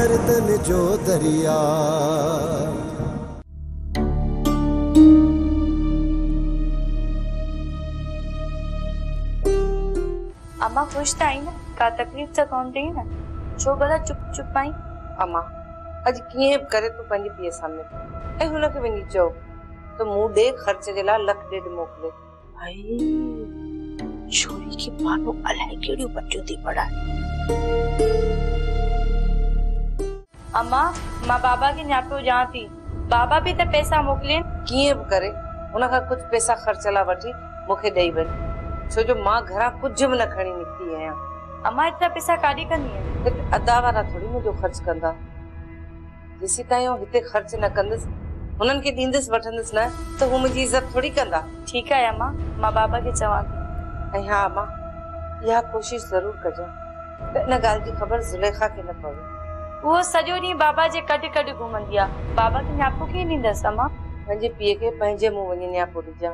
गर्दन जो दरिया। अम्मा खुश था ही ना, का तकलीफ तो कोन थी ना, छो भला चुप चुप आई। अम्मा अज किए करे तो पंहिंजे पीउ सामने ऐं हुनखे वञी चओ तो मूं ॾे ख़र्च जे लाइ 1 लाख 1.5 मोकिले। भाई छोरी के पानो अलाए केड़ियूं बच्चों थी पढ़ाए। अम्मा मां बाबा के न्यापो जा थी, बाबा भी तो पैसा मोकले। किए भी करे उनका कुछ पैसा खर्च ला वठी मुखे देई वन, छो जो मां घरा कुछ भी न खणी निकती आया। अम्मा इतना पैसा काडी करनी है? अदा वारा थोड़ी मुझो खर्च कंदा, जिसी ताईं हिते खर्च न कंदस उनन के दींदस वठंदस न तो वो मुझी इज्जत थोड़ी कंदा। ठीक है अम्मा, मां बाबा के चवा थी। हाँ अम्मा यह कोशिश जरूर कजा इन गाल की खबर जुलेखा के न पवे। वो सजो नी बाबा जे कड कड घुमंदी आ, बाबा के न्यापो के नींदस। अम्मा पंहिंजे पीउ के पंहिंजे मुंह वञी न्यापो ॾिजां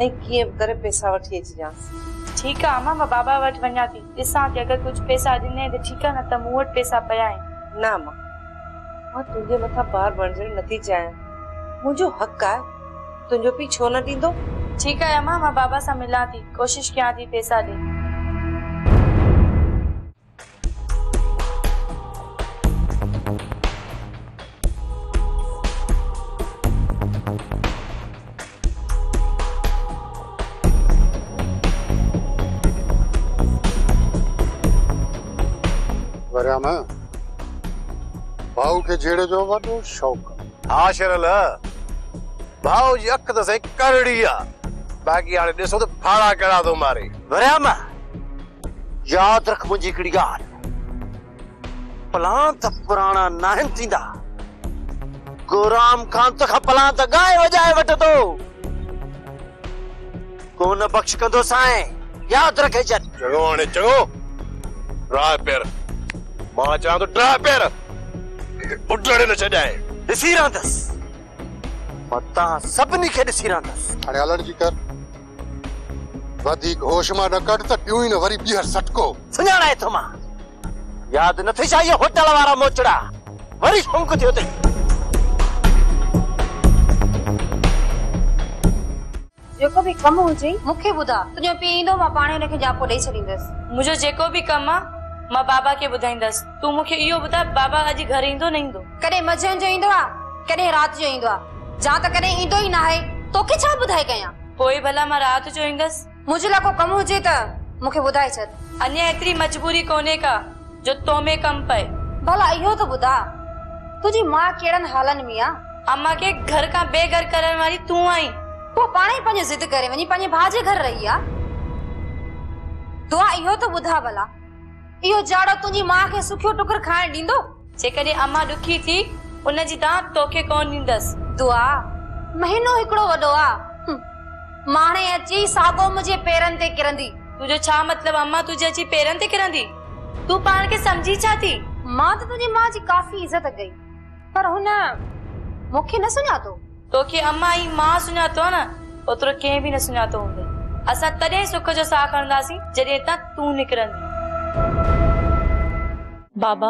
ऐं कीअं बि करे पैसा वठी अचिजांसि। ठीक है अम्मा, मां बाबा वट वञा थी, ॾिसां थी अगर कुछ पैसा ॾिने त ठीक है, न त मूं वट पैसा पया आहिनि। ना अम्मा मां तुंहिंजे मथां बार बणजण नथी चाहियां, मुंहिंजो हक़ आहे, तुंहिंजो पीउ छो न ॾींदो। ठीक है अम्मा, मां बाबा सां मिलां थी, कोशिश कयां थी पैसा ॾे। वरियाम भाऊ के जेड़े जो वॾो शौक़। हाँ शरल भाऊ जी अख तो सही करड़ी आ, बाकी हाणे ॾिसो तो फाड़ा कड़ा तो मारे। वरियाम याद रख मुंहिंजी हिकिड़ी ॻाल्हि, प्लान त पुराणा नाहिनि थींदा, गोराम खान तोखां प्लान त गाए वॼाए वठंदो, कोन बख़्श कंदो साईं, याद रखे छॾ। चङो हाणे चङो, ड्राए पेर मां चवां तो ड्राए पेर उडड़े न छॾाए। ॾिसी रहंदसि मां तव्हां सभिनी खे ॾिसी रहंदसि। हाणे हलण जी कर, वधीक होश मां न कढ त ॾियूं ई न वरी ॿीहर सटको। सुञाणाए थो मां, यादि नथी छा इहे होटल वारा मोचड़ा वरी शौंक थियो अथई। जेको भी कम हुजे मुखे ॿुधा, तुंहिंजो पीउ ईंदो मां पाणे हुनखे जापो ॾेई छॾींदसि। मुझे जेको भी कम आ मां बाबा के ॿुधाईंदसि, तू मूंखे इहो ॿुधा बाबा अॼु घर ईंदो न ईंदो? कॾहिं मंझंदि जो ईंदो आहे, कॾहिं राति जो ईंदो आहे, जा त कॾहिं ईंदो ई न आहे, तोखे छा ॿुधाए कयां? पोइ भला मां राति जो ईंदसि, मुंहिंजे लाइ को कम हुजे त मूंखे ॿुधाए छॾ। अञा एतिरी मजबूरी कोन्हे का जो तो में कम पए। भला इहो त ॿुधा, तुंहिंजी मां कहिड़नि हालनि में आहे? अम्मा के घर खां बेघर करण वारी तूं आई, पोइ पाणे ई पंहिंजो ज़िद करे वञी पंहिंजे भाउ जे घर रही आहे। दुआ इहो त ॿुधा भला, इहो जाड़ो तुंहिंजी मां खे सुखियो टुकर खाइण ॾींदो? जेकॾहिं अम्मा ॾुखी थी उनजी दां तोखे कोन ॾींदसि। दुआ महीनो हिकिड़ो वॾो आहे, माणे अची साॻो मुंहिंजे पेरनि ते किरंदी। तुंहिंजो छा मतिलब अम्मा तुंहिंजे अची पेरनि ते किरंदी? तूं पाण खे समझी छा थी? मां त तुंहिंजी मां जी काफ़ी इज़त कई, पर हुन मूंखे न सुञातो। तोखे अम्मा ई मां सुञातो न, ओतिरो कंहिं बि न सुञातो हूंदे। असां तॾहिं सुख जो साह खणंदासीं जॾहिं हितां तूं निकिरंदी। बाबा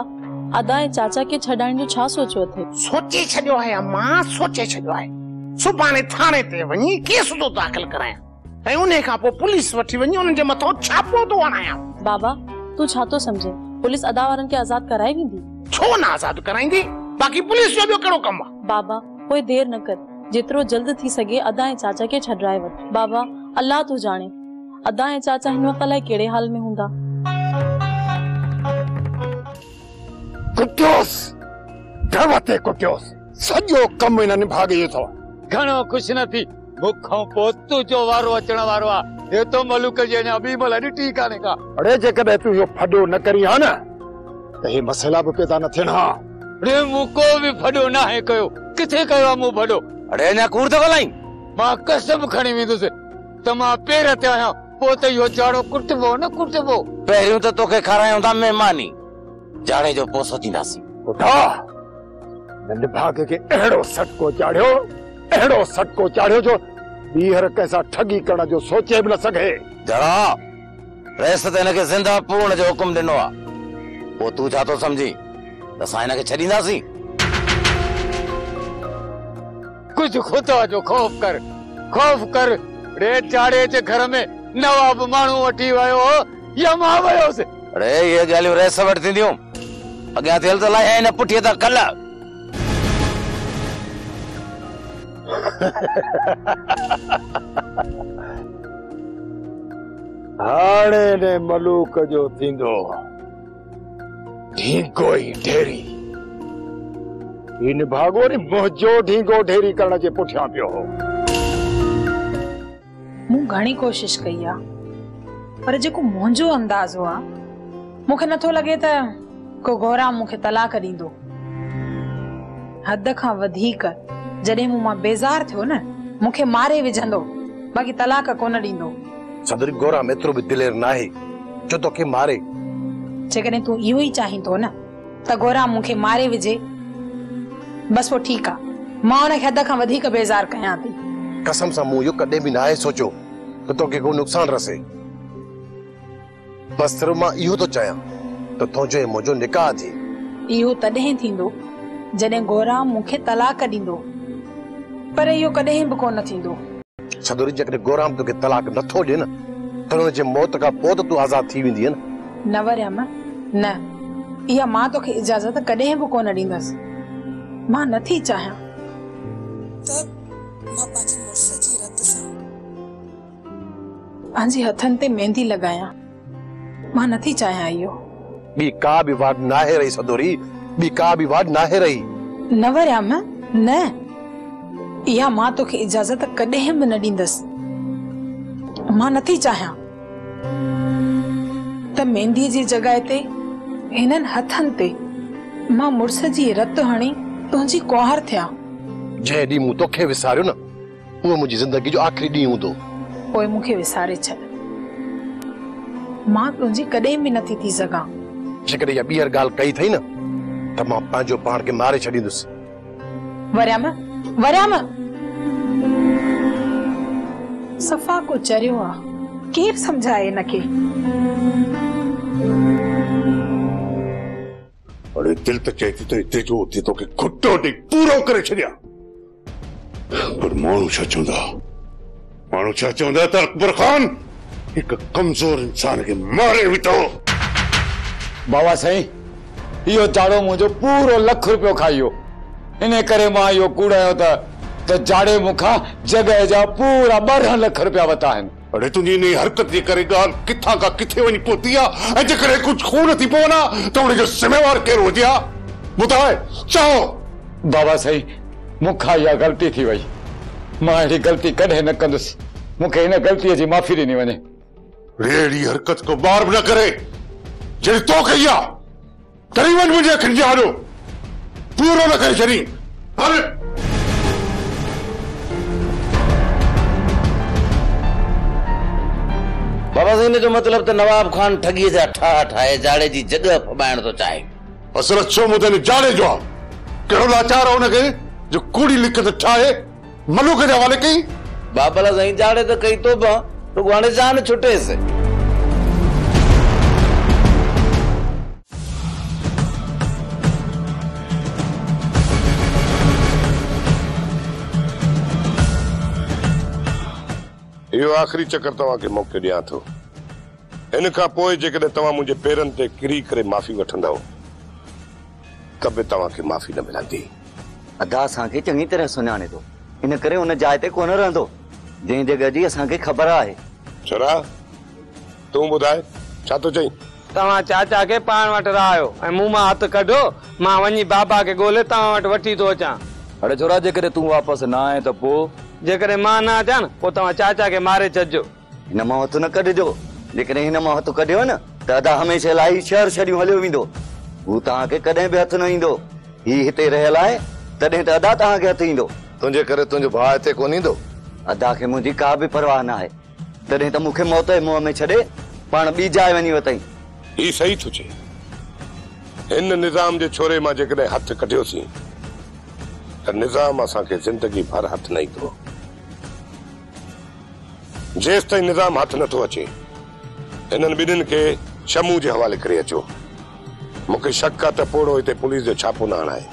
अदा ऐं चाचा के छॾाइण जो छा सोचियो थे? सोचे छॾियो आहे मां, सोचे छॾियो आहे। सुभाणे थाणे ते वञी केस थो दाख़िल करायां ऐं उन खां पोइ पुलिस वठी वञी उन जे मथां छापो थो हणायां। बाबा तू छा थो समझे, पुलिस अदा वारनि खे आज़ाद कराए वेंदी? छो न आज़ाद कराईंदी, बाक़ी पुलिस जो ॿियो कहिड़ो कमु आहे? बाबा कोई देर न कर, जेतिरो जल्द थी सघे अदा ऐं चाचा के छॾाए वठ। बाबा अल्लाह तो जाने अदा ऐं चाचा हिन वक़्त लाइ कहिड़े हाल में हूंदा। कुटियोस धवते कुटियोस, सॼो कमु हिननि भाॻियो अथव। घणो खुश न थी, मुखों पोइ तुंहिंजो वारो अचण वारो आहे। हे तो मलूक जे अञा ॿी महिल ॾिठी कान्हे का। अड़े जेकॾहिं तूं इहो फॾो न करी हा न त हे मसइला बि पैदा न थियनि हा। अड़े मूं को बि फॾो न आहे कयो, किथे कयो आहे मूं फॾो? अड़े अञा कूड़ थो ॻाल्हाईं? मां कसम खणी वेंदुसि त मां पेर ते आहियां, पोइ त इहो जाड़ो कुटबो न कुटबो। पहिरियों त तोखे खारायूं था महिमानी, जाड़े जो पोसो थींदासीं। पुटा नंढ भाग के अहिड़ो सटको चाढ़ियो जो ॿीहर कंहिंसां ठगी करण जो सोचे बि न सघे। जड़ा रेस ते हिनखे ज़िंदा पूर्ण जो हुकुम ॾिनो आहे, पोइ तूं छा थो समझी? असां हिनखे छॾींदासीं? कुछ खुदा जो खौफ कर रे चाड़े जे घर में नवाब माण्हू वठी वियो या मां वियोसि। अरे ये ॻाल्हियूं रह सवट थींदियूं, अॻियां थियल त लाइ हिन पुठीअ तां कल। हाणे ने मलूक जो थींदो ढींगो ई ढेरी। इन भागो ने मुंहिंजो ढींगो ढेरी करण जे पुठियां पियो हो। मूं घणी कोशिश कई आ, पर जेको मुंहिंजो अंदाज़ो आ, मूंखे नथो लॻे त को गोराम मूंखे तलाक ॾींदो। हद खां वधीक जॾहिं मूं मां बेज़ार थियो न, मूंखे मारे विझंदो, बाक़ी तलाक कोन ॾींदो। सदरी गोराम एतिरो बि दिलेर नाहे जो तोखे मारे। जेकॾहिं तूं इहो ई चाहींदो न त गोराम मूंखे मारे विझे, बस वो ठीक आ, मां उनखे हद खां वधीक बेज़ार कयां थी। कसम सां मूं इहो कॾहिं बि नाहे सोचियो त तोखे को नुक़सान रसे। बस सिर्फ मां इहो तो चाहियां त तुंहिंजो ऐं मुंहिंजो निकाह थी। इहो तॾहिं थींदो जॾहिं गोराम मूंखे तलाक ॾींदो, पर इहो कॾहिं बि कोन थींदो। सदोरी जेकॾहिं गोराम तोखे तलाक नथो ॾे न त हुनजे मौत खां पोइ त तूं आज़ाद थी वेंदीअ न वरियम, न, इहा मां तोखे इजाज़त कॾहिं बि कोन ॾींदसि। मां नथी चाहियां त मां पंहिंजे मुड़ुस जी रत सां पंहिंजे हथनि ते मेहंदी लॻायां। मां नथी चाहियां इहो। ॿी का बि वाट नाहे रही सदोरी, ॿी का बि वाट नाहे रही। न वरियम, न, इहा मां तोखे इजाज़त कॾहिं बि न ॾींदसि। मां नथी चाहियां त मेहंदी जी जॻह ते हिननि हथनि ते मां मुड़ुस जी रत हणी तुंहिंजी कुहार थिया। जंहिं ॾींहुं मूं तोखे विसारियो न, उहो मुंहिंजी ज़िंदगी जो आख़िरी ॾींहुं हूंदो। पोइ मूंखे विसारे छॾ, मां तुंहिंजी कॾहिं बि नथी थी सघां। जेकॾहिं इहा ॿीहर ॻाल्हि कई अथई न त मां पंहिंजो पाण खे मारे छॾींदुसि। वरियम, वरियम, सफ़ा को चरियो आ, केर समझाए हिनखे। अरे दिल त चए थी त हिते जो हुते तोखे खुटो ॾेई पूरो करे छॾिया, पर माण्हू छा चवंदा? माण्हू छा चवंदा त अकबर खान हिकु कमज़ोर इंसान खे मारे विधो। बाबा साईं, इहो जाड़ो मुंहिंजो पूरो लख रुपयो खाइयो, इन करे मां इहो कूड़ायो त जाड़े मूंखां जॻह जा पूरा 12 लख रुपया वरिता आहिनि। अरे तुंहिंजी इन हरकत जे करे ॻाल्हि किथां खां किथे वञी पहुती आहे, ऐं जेकॾहिं कुझु खून थी पवना त हुनजो ज़िम्मेवार केरु हुजे हा? ॿुधाए चओ। बाबा साईं, मूंखां इहा ग़लती थी वई, मां अहिड़ी ग़लती कॾहिं न कंदुसि, मूंखे हिन ग़लतीअ जी माफ़ी ॾिनी वञे। अहिड़ी हरकत को ॿार बि न करे जहिड़ी तो कई आहे। डरी वञ मुंहिंजे अखियुनि जो आॾो, पूरो न करे छॾी। हल बाबा साईं, जो मतलब त नवाब खान ठगी जा ठाहे जाड़े जी जगह फबाइण तो चाहे। असल छो मुदे ने जाड़े जो केड़ो लाचार हो नके जो कूड़ी लिखत ठाहे मलूक जे हवाले कई। बाबला साईं जाड़े तो कई तो बा तो गुआने जान छुटे से। यो आखिरी चक्कर तवा के मौके दिया थो। इन का पोए जेकॾहिं तव्हां मुंहिंजे पेरनि ते किरी करे माफ़ी वठंदव त बि तव्हांखे माफ़ी न मिलंदी। अदा असांखे चङी तरह सुञाणे थो, इन करे उन जाइ ते कोन रहंदो जंहिं जगह जी असांखे ख़बर आहे। छोरा तूं ॿुधाए छा थो चई? तव्हां चाचा खे पाण वटि रहायो ऐं मूं मां हथ कढो, मां वञी बाबा खे ॻोल्हे तव्हां वटि वठी थो अचां। अड़े छोरा, जेकॾहिं तूं वापसि न आए त पोइ? जेकॾहिं मां न अचां न पोइ तव्हां चाचा खे मारे छॾिजो। हिन मां हथ न कढिजो, जेकॾहिं हिन मां हथ कढियो न त अदा हमेशह लाइ शहर छॾियूं हलियो वेंदो। हू तव्हांखे कॾहिं बि हथ न ईंदो। ही हिते रहियल आहे तॾहिं त अदा तव्हांखे हथ ईंदो। तुंहिंजे करे तुंहिंजो भाउ हिते कोन ईंदो। अदा खे मुंहिंजी का बि परवाह न आहे, तॾहिं त मूंखे मौत जे मुंहं में छॾे पाण ॿी जाइ वञी वतई। ही सही थो चए। हिन निज़ाम जे छोरे मां जेकॾहिं हथ कढियोसीं त निज़ाम असांखे ज़िंदगी भर हथ न ईंदो। जेसि ताईं निज़ाम हथ नथो अचे, हिननि ॿिन्हिनि खे शमू जे हवाले करे अचो। मूंखे शक आहे त पोड़ो हिते पुलिस जो छापो न हणाए।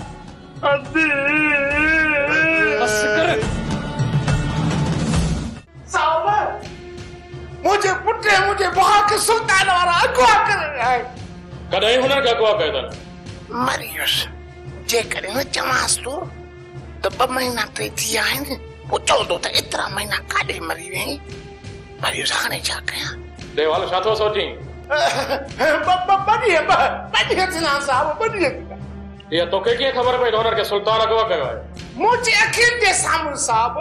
मुझे पुटे मुझे भाउ खे सुल्तान वारा अगवा करे आए। कॾहिं हुननि खे अगवा कयो अथनि? मरियुस जेकॾहिं न चवांसि थो त 2 महीना ते थी आहिनि पोइ चवंदो त एतिरा महीना काॾे मरी वई। मरियुस हाणे छा कयां? देवाल छा थो सोचीं? बढ़िया जनाब साहब बढ़िया। इहा तोखे कीअं ख़बर पई त हुननि खे सुल्तान अगवा कयो आहे? मुंहिंजे अखियुनि जे साम्हूं साहब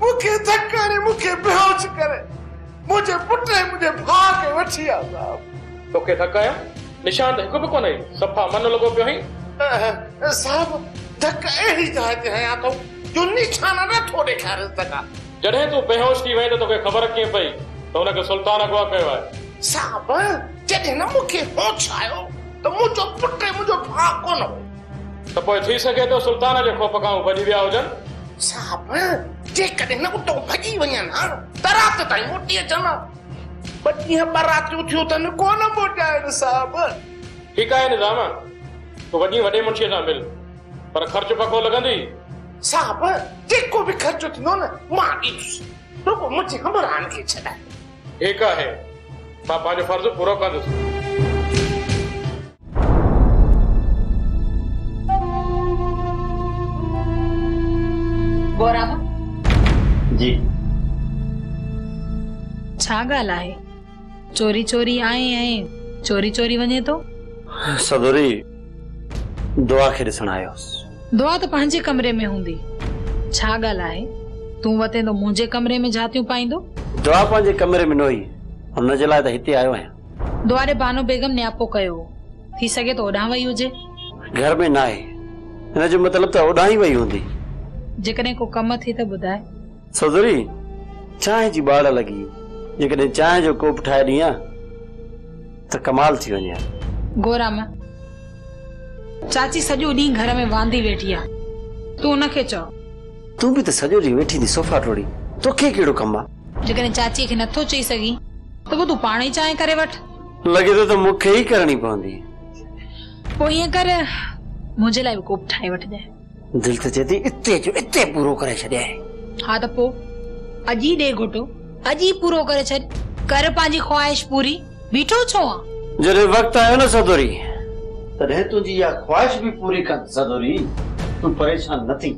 मूंखे धक्कारे मूंखे बेहोश करे मुझे पुटे मुझे भाउ खे वठी आ साहब। तोखे धक्काया? निशान त हिकु बि कोन्हे, सफ़ा मन लॻो पियो हुई। साहब धक्का अहिड़ी जाइ ते हयां थो जो निशान नथो ॾेखारे सघां। जॾहिं तूं बेहोश थी वई त तोखे ख़बर कीअं पई त हुनखे सुल्तान अगवा कयो आहे? साहब जॾहिं न मूंखे होश आयो त मुंहिंजो पुटे मुंहिंजो भाउ कोन हो। त पोइ थी सघे थो सुल्तान जे खौफ़ खां भॼी विया हुजनि। साहब जेकॾहिं न उतो भॼी वञनि हा त राति ताईं मोटी अचनि। 2 ॾींहं रातियूं थियूं अथनि कोन मोटिया आहिनि साहब। ठीकु आहे निज़ाम, तूं वॾी वॾे मुंशीअ सां मिल, पर ख़र्च पको लॻंदी। साहब जेको बि ख़र्चो थींदो न मां ॾींदुसि, रुगो मुंहिंजे हमराहनि खे छॾाए। ठीकु आहे, मां पंहिंजो फर्ज़ पूरो कंदुसि। बोराम जी छा ॻाल्हि आहे? चोरी चोरी आए ऐं चोरी चोरी वञे थो? सदोरी दुआ खे ॾिसण आयोसि। दुआ त पंहिंजे कमरे में हूंदी, छा ॻाल्हि आहे? तूं वते तो मुंहिंजे कमरे में जातियूं पाईंदो? दुआ पंहिंजे कमरे में न हुई, हुनजे लाइ त हिते आयो आहियां। दुआ रे बानो बेगम न्यापो कयो, थी सघे तो ओॾां वई हुजे। घर में न आहे, हिनजो मतिलब त ओॾां ई वई हूंदी। जेकॾहिं को कम थी त ॿुधाए। सदोरी चांहि जी ॿाड़ लॻी, जेकॾहिं चांहि जो कोप ठाहे ॾियां त कमाल थी वञे। गोराम चाची सॼो ॾींहुं घर में वांदी वेठी आहे, तूं उनखे चओ। तूं बि त सॼो ॾींहुं वेठी थी सोफ़ा टोड़ी, तोखे कहिड़ो कमु आहे? जेकॾहिं चाची खे नथो चई सघी त पोइ तूं पाण ई चांहि करे वठ। लॻे थो त मूंखे ई करणी पवंदी। पोइ ईअं कर मुंहिंजे लाइ बि कोप ठाहे वठजांइ। दिल त चए थी इते जो इते पूरो करे छॾियां। हा त पोइ अॼु ई ॾे घुटो, अॼु ई पूरो करे छॾ, कर पंहिंजी ख्वाहिश पूरी, बीठो छो आहे? जॾहिं वक़्तु आयो न सदोरी तॾहिं तुंहिंजी इहा ख्वाहिश बि पूरी कर। सदोरी तूं परेशान न थी।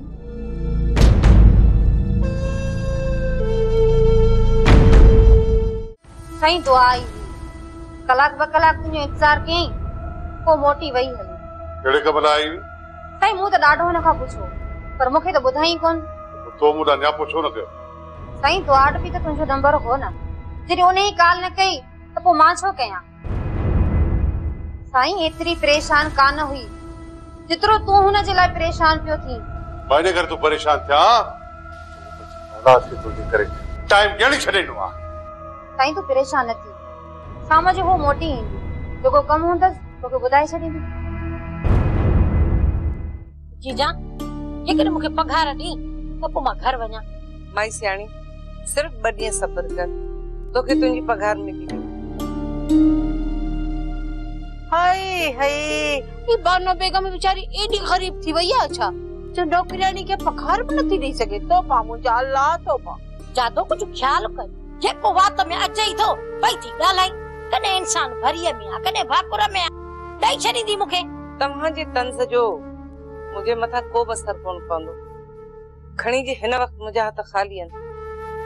साईं दुआ आई, कलाक 2 कलाक तुंहिंजो इंतजार कयईं, पोइ मोटी वई हली। कहिड़े कम लाइ आई? साईं मूं त ॾाढो हुन खां पुछो पर मूंखे त ॿुधाई कोन। तो मूंखां न्यापो छो न कयो? साईं दुआ वटि बि त तुंहिंजो नंबर हो न, जॾहिं उन ई कॉल न कई त पोइ मां छो कयां? साईं एतिरी परेशान कान हुई जेतिरो तूं हुन जे लाइ परेशान पियो थी। मां इन करे तूं परेशान थिया औलाद खे तुंहिंजे करे टाइम ॾियणी छॾींदो आहे। साईं तूं परेशान न थी, शाम जो हू मोटी ईंदी, जेको कमु हूंदसि तोखे ॿुधाए छॾींदी। जीजा जेकॾहिं मूंखे पघार ॾी त पोइ मां घर वञा। माई सियाणी सिर्फ 2 ॾींहं सब्र कर, तोखे तुंहिंजी पघार मिली। हाय हाय ई बानो बेगम बेचारी एडी गरीब थी वई आहे छा जो नौकरानी के पघार भी नथी ॾेई सघे? तो पा मुंहिंजा अल्लाह तो पा जादो कुछ ख्याल कर, जेको वात में अचे ई थो भई थी ॻाल्हाई। कॾहिं इंसान भरीअ में आहे, कॾहिं भाकुर में आहे, ॾेई छॾींदी मूंखे। तव्हांजे तंज़ जो मुझे मथा को बि असर कोन पवंदो। खणी जे हिन वक्त मुंहिंजा हथ खाली आहिनि,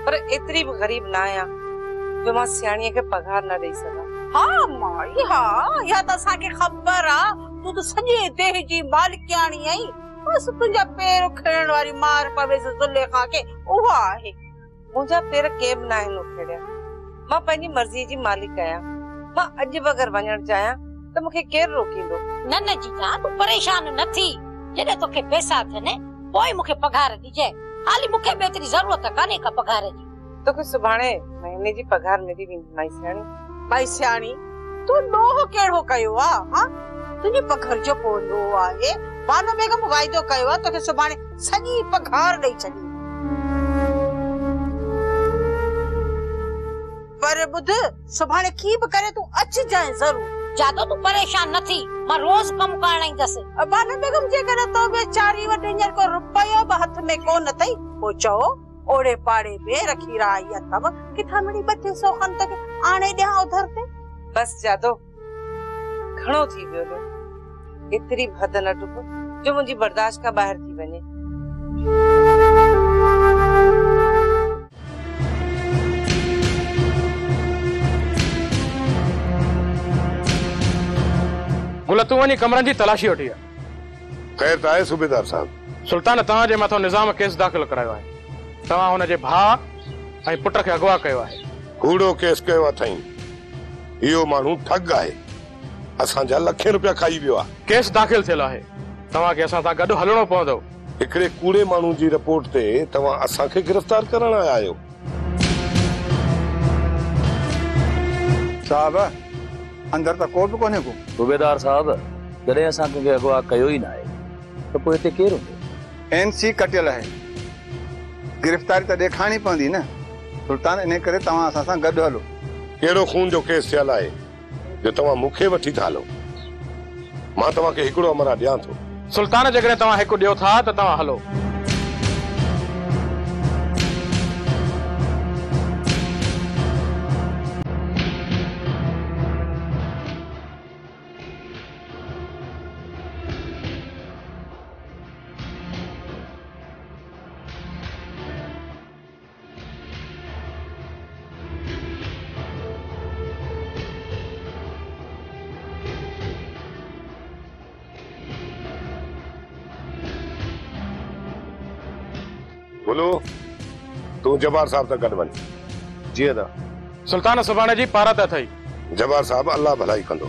पर एतिरी बि गरीब न आहियां जो मां सियाणीअ खे पघार न ॾेई सघां। हाँ माई हाँ, या त असांखे ख़बर आहे तूं त सॼे देह जी मालिकाणी आहीं, बस तुंहिंजा पेर उखड़ण वारी मार पवेस ज़ुलेखा खे उहा आहे। मुंहिंजा पेर के बि न आहिनि उखड़िया, मां पंहिंजी मर्ज़ी जी मालिक आहियां। मां अॼु बि अगरि वञणु चाहियां त मूंखे केरु रोकींदो? न न जीजा तूं परेशान न थी, जॾहिं तोखे पैसा थियनि पोइ मूंखे पघार ॾिजे। हाली मूंखे बि एतिरी ज़रूरत कान्हे का पघार जी। तोखे सुभाणे महीने जी पघार मिली वेंदी माई सियाणी। भाई सियाणी तू नोह केड़ो कयो आ? हां तुझी पघार जो पोंदो आहे, बानो बेगम वाइदो कयो आ तोखे सुभाणे सॼी पघार ॾेई छॾी। पर ॿुध सुभाणे की बि करे तू अच जाए जरूर। जादो तू परेशान न थी, मां रोज कम करण ईंदसि। बानो बेगम जे करे तो बेचारी वटि हींअर को रुपयो बि हथ में कोन अथई, पोइ चओ ओड़े पाड़े में रखी रही अथव, किथां मिली 200 खन तक आणे ॾियां उधर ते। बस जादो घणो थी वियो लो, एतिरी हद न टुप जो मुंहिंजी बर्दाश्त खां ॿाहिरि थी वञे। मुला तू वञी कमरनि जी तलाशी वठी आ। ख़ैर त आहे सूबेदार साहब। सुल्तान तव्हांजे मथां निज़ाम केस दाख़िल करायो आहे। तव्हां हुनजे भाउ ऐं पुट खे अगवा कयो आहे। कूड़ो केस कयो अथई। इहो माण्हू ठग आहे, असांजा लखे रुपया खाई वियो आहे। केस दाख़िल थियल आहे, तव्हांखे असां सां गॾु हलणो पवंदो। हिकिड़े कूड़े माण्हू जी रिपोर्ट ते तव्हां असांखे गिरफ़्तार करण आया आहियो। साहब अंदर त को बि कोन्हे को। सूबेदार साहब जॾहिं असां कंहिंखे अगवा कयो ई न आहे त पोइ हिते केरु हूंदो? NC कटियल आहे, गिरफ़्तारी त ॾेखारणी पवंदी न। सुल्तान इन करे तव्हां असां सां गॾु हलो। कहिड़ो खून जो केस थियल आहे जो तव्हां मूंखे वठी था हलो? मां तव्हांखे हिकिड़ो अमरा ॾियां थो। सुल्तान जेकॾहिं तव्हां हिकु ॾियो था त तव्हां हलो। बोलो तू जबार साहब तक गॾु वञ। जी अदा। सुल्तान सुभाणे जी पारत अथई। जबार साहब अल्लाह भलाई कंदो,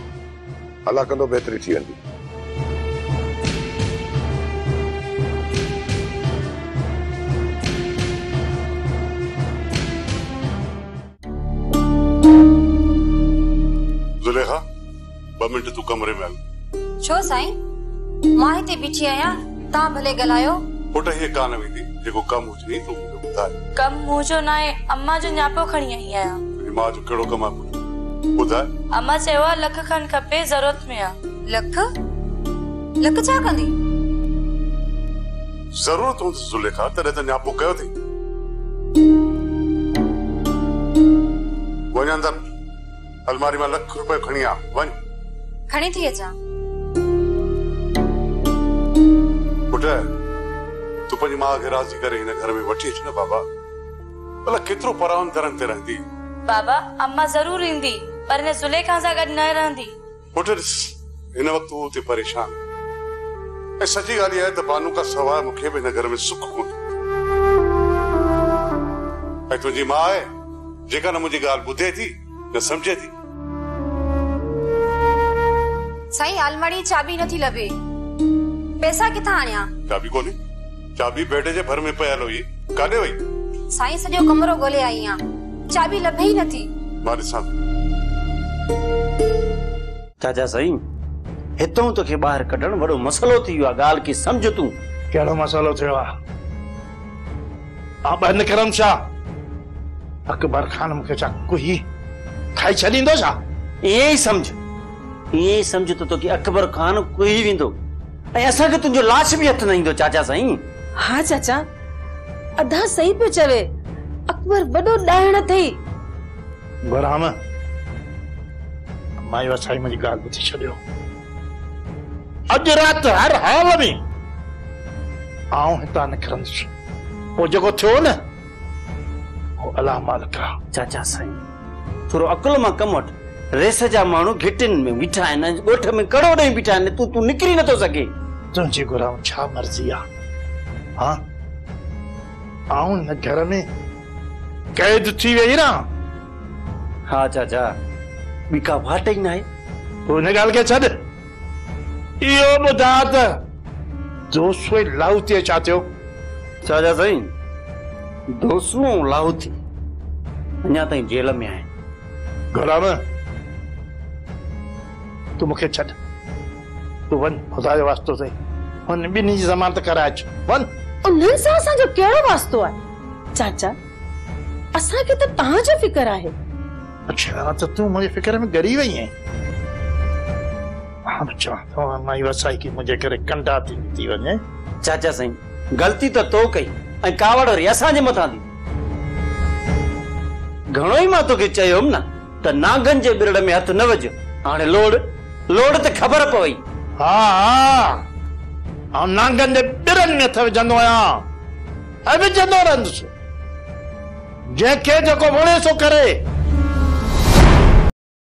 अल्लाह कंदो बेहतरी थी वेंदी। जुलेखा 2 मिनट तू कमरे में हल। छो साईं? मां हिते बीठी आहियां, तव्हां भले ॻाल्हायो। पुट हीअ कान वेंदी, जेको कमु हुजे तूं मूंखे ॿुधाए। कम मुंहिंजो न आहे, अम्मा जो न्यापो खणी आई आहियां। तुंहिंजी मां जो कहिड़ो कमु आहे पुट? ॿुधाए। अम्मा चयो आहे लख खन खपे, ज़रूरत में आहे। लख? लख छा कंदी? ज़रूरत हूंदी जुलेखा, तॾहिं त न्यापो कयो अथई। वञ अंदर, अलमारी मां लख रुपए खणी आ। वञ खणी थी अचां। पुट तू पंहिंजी मां खे राज़ी करे हिन घर में वठी अच न बाबा। भला केतिरो परावन दरन ते रहंदी। बाबा अम्मा जरूर ईंदी, पर हिन ज़ुलेखा सां गॾु न रहंदी। पुट ॾिस, हिन वक्त तूं हुते परेशान ऐं सची ॻाल्हि आहे त बानू खां सवाइ मूंखे बि हिन घर में सुख कोन्हे। ऐं तुंहिंजी मां आहे जेका न मुंहिंजी ॻाल्हि ॿुधे थी न सम्झे थी। साईं अलमारी चाबी नथी लभे, पैसा किथां आणियां? चाबी कोन्हे, चाबी बेड जे भर में पयल हुई, काॾे वई? साईं सॼो कमरो ॻोल्हे आई आहियां, चाबी लभे ई नथी। मां ॾिसां। चाचा साईं हितों तोखे ॿाहिरि कढण वॾो मसलो थी वियो आहे, ॻाल्हि खे सम्झ तूं। कहिड़ो मसलो थियो आहे? ॿाहिरि निकिरम छा? अकबर खान मूंखे छा कुही खाई छॾींदो छा? ईअं ई सम्झ त तोखे अकबर खान कुही वेंदो ऐं असांखे तुंहिंजो लाश बि हथ न ईंदो। चाचा साईं हाँ चाचा, अधा सही पियो चवे, अकबर वॾो ॾाइण अथई। गुराम मायो साईं मुंहिंजी ॻाल्हि ॿुधी छॾियो। अॼु राति हर हाल में आऊं हितां निकिरंदुसि, पोइ जेको थियो न उहो अलाह मालिक आहे। चाचा साईं थोरो अकुल मां कमु वठि। रेस जा माण्हू घिटिन में बीठा आहिनि, ॻोठ में कड़ो ॾेई बीठा आहिनि, तूं निकिरी नथो सघे। तुंहिंजी गुराम छा मर्ज़ी आहे? हाँ आऊं हिन घर में कैद थी वई ना। हाँ चाचा ॿी का वाट ई न आहे। तूं हिन ॻाल्हि खे छॾ, इहो ॿुधा त दोसूं लाहौती छा थियो? चाचा साईं दोसूं लाहौती अञा ताईं जेल में आहिनि। गुलाम तूं मूंखे छॾ, तूं वञ, ख़ुदा जो वास्तो अथई, हुन ॿिन्ही जी ज़मानत कराए अच। वञ। उन्हनि सां असांजो कहिड़ो वास्तो आहे? चाचा असांखे त तव्हांजो फिकर आहे। अच्छा त तूं मुंहिंजे फिकर में ॻरी वई आहीं। माई वसाई की मुझे करे कंडा थी वने। चाचा साईं गलती तो तो कई ऐं कावड़ वरी असांजे मथां थी। घणो ई मां तोखे चयोमि न त नागन जे बिरड़ में हथ न विझ। हाणे लोड़ लोड़ ते ख़बर पवई। हाँ नागन जे बिरड़ में हथ विझंदो आहियां ऐं विझंदो रहंदुसि। जंहिंखे जेको वणे सो करे।